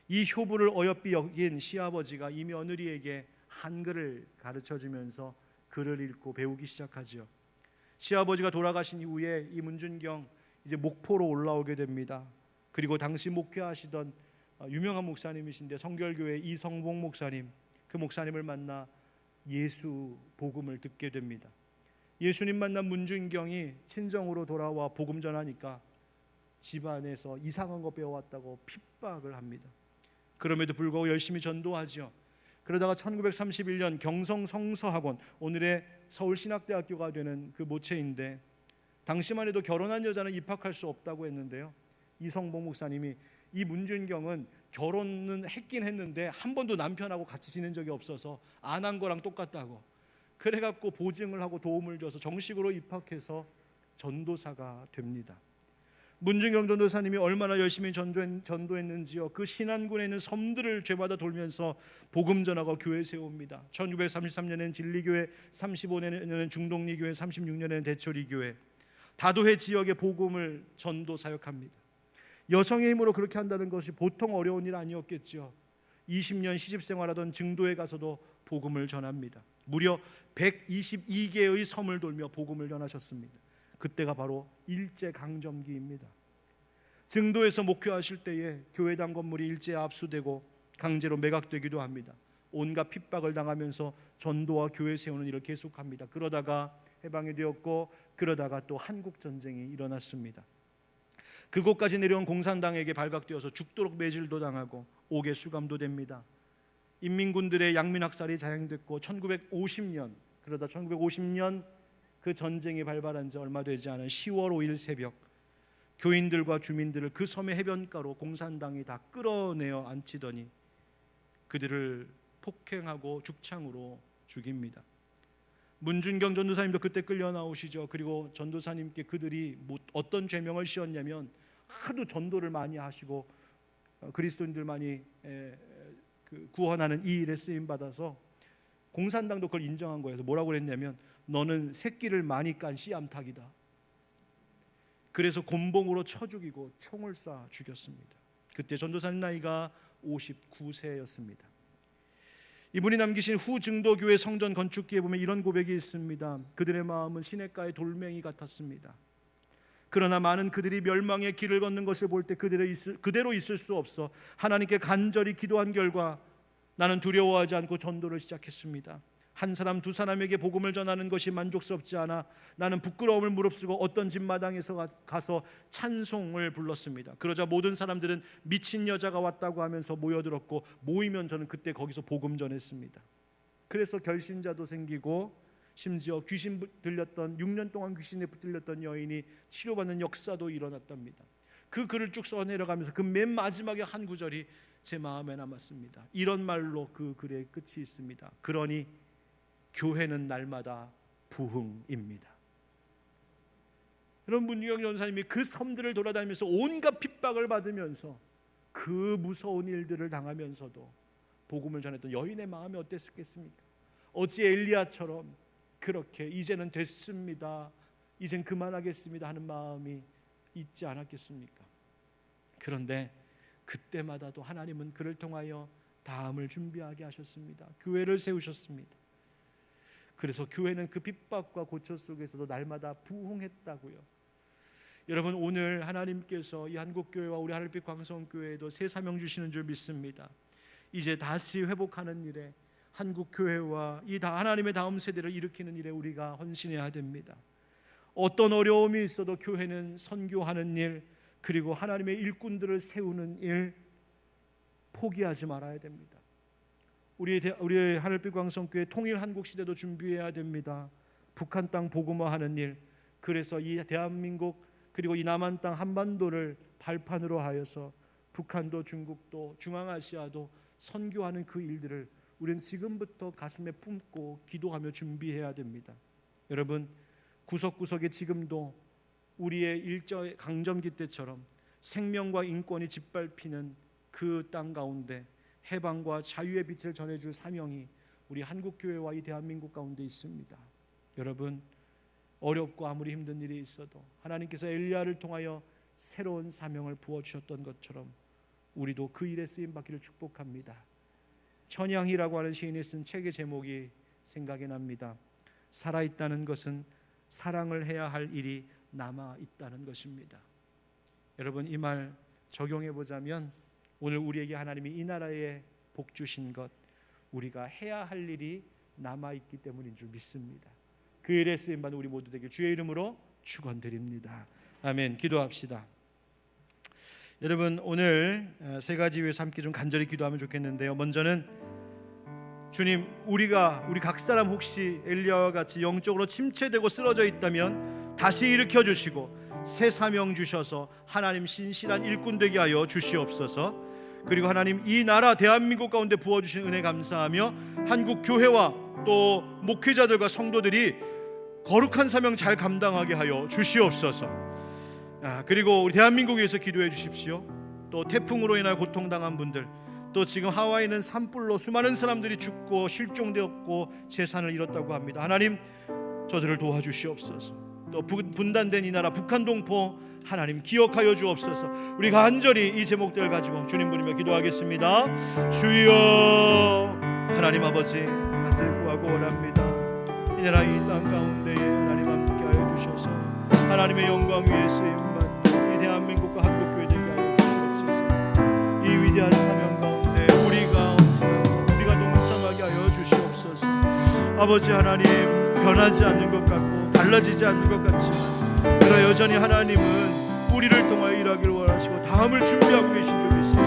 이 효부를 어여삐 여긴 시아버지가 이 며느리에게 한글을 가르쳐주면서 글을 읽고 배우기 시작하죠. 시아버지가 돌아가신 이후에 이 문준경 이제 목포로 올라오게 됩니다. 그리고 당시 목회하시던 유명한 목사님이신데 성결교회 이성봉 목사님, 그 목사님을 만나 예수 복음을 듣게 됩니다. 예수님 만난 문준경이 친정으로 돌아와 복음 전하니까 집안에서 이상한 거 배워왔다고 핍박을 합니다. 그럼에도 불구하고 열심히 전도하죠. 그러다가 1931년 경성 성서학원, 오늘의 서울신학대학교가 되는 그 모체인데 당시만 해도 결혼한 여자는 입학할 수 없다고 했는데요, 이성봉 목사님이 이 문준경은 결혼은 했긴 했는데 한 번도 남편하고 같이 지낸 적이 없어서 안 한 거랑 똑같다고 그래갖고 보증을 하고 도움을 줘서 정식으로 입학해서 전도사가 됩니다. 문준경 전도사님이 얼마나 열심히 전도했는지요. 그 신안군에 있는 섬들을 죄마다 돌면서 복음 전하고 교회 세웁니다. 1933년에는 진리교회, 35년에는 중동리교회, 36년에는 대초리교회, 다도해 지역의 복음을 전도 사역합니다. 여성의 힘으로 그렇게 한다는 것이 보통 어려운 일 아니었겠죠. 20년 시집생활하던 증도에 가서도 복음을 전합니다. 무려 122개의 섬을 돌며 복음을 전하셨습니다. 그때가 바로 일제강점기입니다. 증도에서 목회하실 때에 교회당 건물이 일제에 압수되고 강제로 매각되기도 합니다. 온갖 핍박을 당하면서 전도와 교회 세우는 일을 계속합니다. 그러다가 해방이 되었고 그러다가 또 한국전쟁이 일어났습니다. 그곳까지 내려온 공산당에게 발각되어서 죽도록 매질도 당하고 옥에 수감도 됩니다. 인민군들의 양민학살이 자행됐고 1950년, 그러다 1950년 그 전쟁이 발발한 지 얼마 되지 않은 10월 5일 새벽, 교인들과 주민들을 그 섬의 해변가로 공산당이 다 끌어내어 앉히더니 그들을 폭행하고 죽창으로 죽입니다. 문준경 전도사님도 그때 끌려 나오시죠. 그리고 전도사님께 그들이 어떤 죄명을 씌웠냐면 하도 전도를 많이 하시고 그리스도인들 많이 구원하는 이 일에 쓰임 받아서 공산당도 그걸 인정한 거예요. 뭐라고 그랬냐면 너는 새끼를 많이 깐 씨암탉이다. 그래서 곤봉으로 쳐 죽이고 총을 쏴 죽였습니다. 그때 전도사님 나이가 59세였습니다. 이분이 남기신 후 증도교회 성전 건축기에 보면 이런 고백이 있습니다. 그들의 마음은 시냇가의 돌멩이 같았습니다. 그러나 많은 그들이 멸망의 길을 걷는 것을 볼 때 그대로 있을 수 없어 하나님께 간절히 기도한 결과 나는 두려워하지 않고 전도를 시작했습니다. 한 사람 두 사람에게 복음을 전하는 것이 만족스럽지 않아 나는 부끄러움을 무릅쓰고 어떤 집 마당에서 가서 찬송을 불렀습니다. 그러자 모든 사람들은 미친 여자가 왔다고 하면서 모여들었고 모이면 저는 그때 거기서 복음 전했습니다. 그래서 결신자도 생기고 심지어 귀신 들렸던 6년 동안 귀신에 붙들렸던 여인이 치료받는 역사도 일어났답니다. 그 글을 쭉 써내려가면서 그 맨 마지막에 한 구절이 제 마음에 남았습니다. 이런 말로 그 글의 끝이 있습니다. 그러니 교회는 날마다 부흥입니다. 여러분, 문유영 전사님이 그 섬들을 돌아다니면서 온갖 핍박을 받으면서 그 무서운 일들을 당하면서도 복음을 전했던 여인의 마음이 어땠겠습니까? 어찌 엘리야처럼 그렇게 이제는 됐습니다, 이젠 그만하겠습니다 하는 마음이 있지 않았겠습니까? 그런데 그때마다도 하나님은 그를 통하여 다음을 준비하게 하셨습니다. 교회를 세우셨습니다. 그래서 교회는 그 핍박과 고초 속에서도 날마다 부흥했다고요. 여러분, 오늘 하나님께서 이 한국교회와 우리 하늘빛 광성교회에도 새 사명 주시는 줄 믿습니다. 이제 다시 회복하는 일에 한국교회와 이 하나님의 다음 세대를 일으키는 일에 우리가 헌신해야 됩니다. 어떤 어려움이 있어도 교회는 선교하는 일, 그리고 하나님의 일꾼들을 세우는 일 포기하지 말아야 됩니다. 우리의 하늘빛 광성교회 통일 한국 시대도 준비해야 됩니다. 북한 땅 복음화하는 일, 그래서 이 대한민국 그리고 이 남한 땅 한반도를 발판으로 하여서 북한도 중국도 중앙아시아도 선교하는 그 일들을 우리는 지금부터 가슴에 품고 기도하며 준비해야 됩니다. 여러분, 구석구석에 지금도 우리의 일제 강점기 때처럼 생명과 인권이 짓밟히는 그 땅 가운데 해방과 자유의 빛을 전해줄 사명이 우리 한국교회와 이 대한민국 가운데 있습니다. 여러분, 어렵고 아무리 힘든 일이 있어도 하나님께서 엘리야를 통하여 새로운 사명을 부어주셨던 것처럼 우리도 그 일에 쓰임받기를 축복합니다. 천양희라고 하는 시인이 쓴 책의 제목이 생각이 납니다. 살아있다는 것은 사랑을 해야 할 일이 남아있다는 것입니다. 여러분, 이 말 적용해보자면 오늘 우리에게 하나님이 이 나라에 복 주신 것, 우리가 해야 할 일이 남아있기 때문인 줄 믿습니다. 그 일에 쓰임받는 우리 모두 되길 주의 이름으로 축원드립니다. 아멘. 기도합시다. 여러분, 오늘 세 가지 위해서 함께 좀 간절히 기도하면 좋겠는데요. 먼저는 주님, 우리 각 사람 혹시 엘리야와 같이 영적으로 침체되고 쓰러져 있다면 다시 일으켜 주시고 새 사명 주셔서 하나님 신실한 일꾼 되게 하여 주시옵소서. 그리고 하나님, 이 나라 대한민국 가운데 부어주신 은혜 감사하며 한국 교회와 또 목회자들과 성도들이 거룩한 사명 잘 감당하게 하여 주시옵소서. 그리고 우리 대한민국에 위해서 기도해 주십시오. 또 태풍으로 인하여 고통당한 분들, 또 지금 하와이는 산불로 수많은 사람들이 죽고 실종되었고 재산을 잃었다고 합니다. 하나님, 저들을 도와주시옵소서. 또 분단된 이 나라 북한 동포 하나님 기억하여 주옵소서. 우리가 간절히 이 제목들을 가지고 주님 부르며 기도하겠습니다. 주여, 하나님 아버지, 간절히 구하고 원합니다. 이 나라 이 땅 가운데에 하나님 함께하여 주셔서 하나님의 영광 위에 쓰임받는 이 대한민국과 한국교회 되게 하여 주시옵소서. 이 위대한 사명 가운데 우리가 동참하게 하여 주시옵소서. 아버지 하나님, 변하지 않는 것 같고 달라지지 않는 것 같지만 그러나 여전히 하나님은 우리를 통하여 일하기를 원하시고 다음을 준비하고 계신 줄 믿습니다.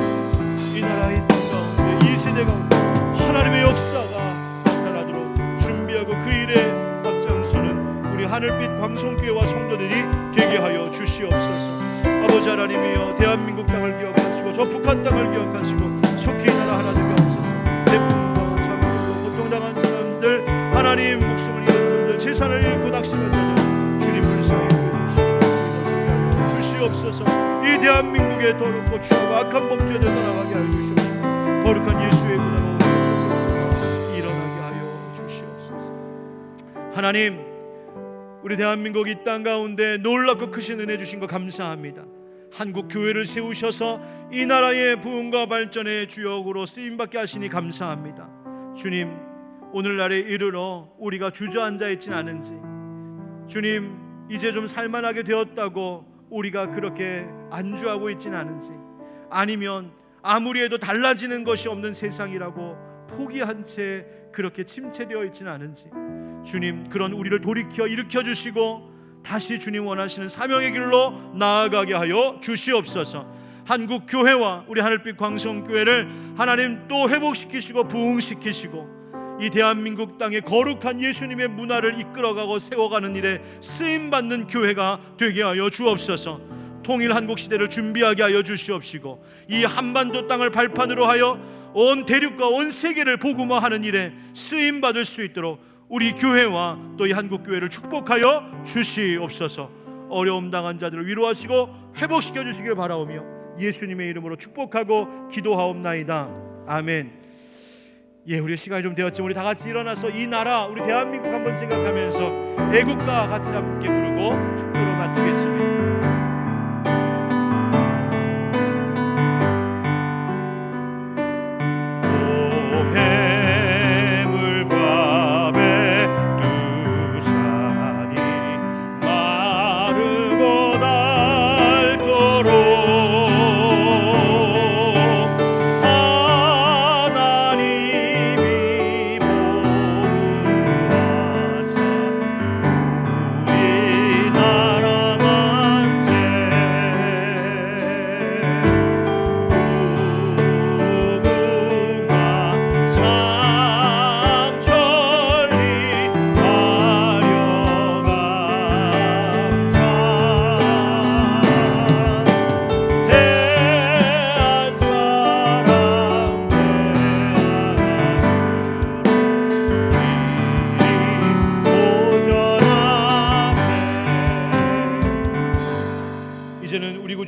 이 나라 이 땅 가운데 이 세대 가운데 하나님의 역사가 나타나도록 준비하고 그 일에 앞장서는 우리 하늘빛 광성교회와 성도들이 되게 하여 주시옵소서. 아버지 하나님이여, 대한민국 땅을 기억하시고 저 북한 땅을 기억하시고 속히 이 나라 하나 되게 하옵소서. 태풍과 산불로 고통당한 사람들, 하나님 목숨을 잃은 분들, 재산을 잃고 낙심한 자들, 주님 불쌍히 여겨 주시옵소서. 주시옵소서. 이 대한민국의 더럽고 추하고 악한 범죄를 떠나가게 하여 주시옵소서. 거룩한 예수의 문화가 일어나게 하여 주시옵소서. 하나님, 우리 대한민국 이 땅 가운데 놀랍고 크신 은혜 주신 거 감사합니다. 한국 교회를 세우셔서 이 나라의 부흥과 발전의 주역으로 쓰임받게 하시니 감사합니다. 주님, 오늘날에 이르러 우리가 주저앉아 있진 않은지, 주님 이제 좀 살만하게 되었다고 우리가 그렇게 안주하고 있진 않은지, 아니면 아무리 해도 달라지는 것이 없는 세상이라고 포기한 채 그렇게 침체되어 있진 않은지, 주님 그런 우리를 돌이켜 일으켜 주시고 다시 주님 원하시는 사명의 길로 나아가게 하여 주시옵소서. 한국 교회와 우리 하늘빛 광성교회를 하나님 또 회복시키시고 부흥시키시고 이 대한민국 땅에 거룩한 예수님의 문화를 이끌어가고 세워가는 일에 쓰임받는 교회가 되게 하여 주옵소서. 통일 한국 시대를 준비하게 하여 주시옵시고 이 한반도 땅을 발판으로 하여 온 대륙과 온 세계를 복음화하는 일에 쓰임받을 수 있도록 우리 교회와 또 이 한국교회를 축복하여 주시옵소서. 어려움 당한 자들을 위로하시고 회복시켜 주시길 바라오며 예수님의 이름으로 축복하고 기도하옵나이다. 아멘. 예, 우리 시간이 좀 되었지만 우리 다 같이 일어나서 이 나라 우리 대한민국 한번 생각하면서 애국가 같이 함께 부르고 축도로 마치겠습니다.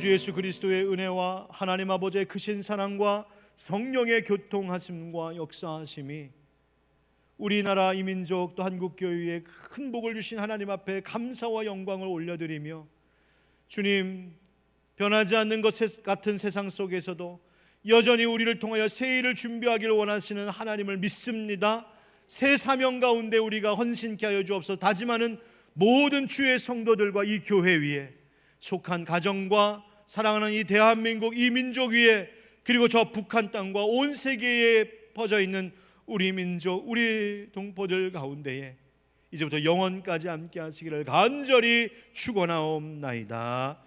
예수 그리스도의 은혜와 하나님 아버지의 크신 사랑과 성령의 교통하심과 역사하심이 우리나라 이민족 또 한국교회에 큰 복을 주신 하나님 앞에 감사와 영광을 올려드리며, 주님 변하지 않는 것 같은 세상 속에서도 여전히 우리를 통하여 새 일을 준비하기를 원하시는 하나님을 믿습니다. 새 사명 가운데 우리가 헌신케 하여 주옵소서. 다짐하는 모든 주의 성도들과 이 교회 위에 속한 가정과 사랑하는 이 대한민국 이 민족 위에, 그리고 저 북한 땅과 온 세계에 퍼져 있는 우리 민족 우리 동포들 가운데에 이제부터 영원까지 함께 하시기를 간절히 축원하옵나이다.